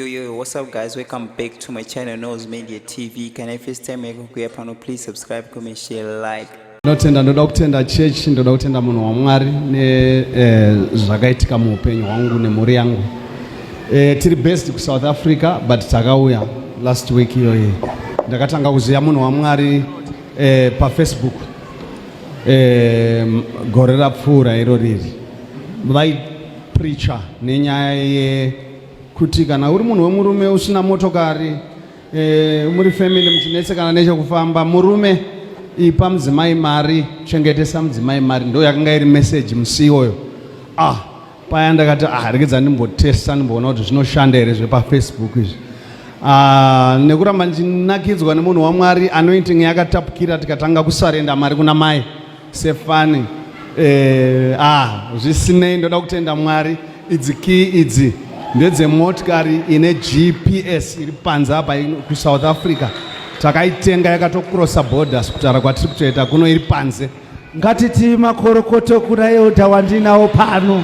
Yo, what's up guys? Welcome back to my channel Nose Media TV. Can I first time you pano please subscribe, comment, share, like. Ndoda kutenda church, ndoda kutenda munhu waMwari ne zvakaitika muupenyu hwangu nemhuri yangu. Tiri based ku South Africa but takauya last week iyoyi. Ndakatanga kuziva munhu waMwari pa Facebook. Gore rapfuura iro riri. Vai preacher nenyaya kuti kana uri munhu wemurume usina motokari, muri family muchinetsekana nechekufamba, murume ipa mudzimai mari, chengetesa mudzimai mari, ndo yakanga iri message musi iyoyo. Paya ndakati regedza ndimbotesta ndimboona kuti zvinoshanda here zvepa Facebook izvi. Nekuramba ndinakidzwa nemunhu waMwari, anointing yakatapukira tikatanga kusarenda mari kuna mai sefani. Zvisinei, ndoda kutenda Mwari. Idzi key idzi ndedze motikari ine GPS iri panze apa ku South Africa. Takaitenga yakatokrosa borders kutara kwatiri kutoita kuno iri panze. Ngatiti makorokoto kuna yeuta wandinawo pano.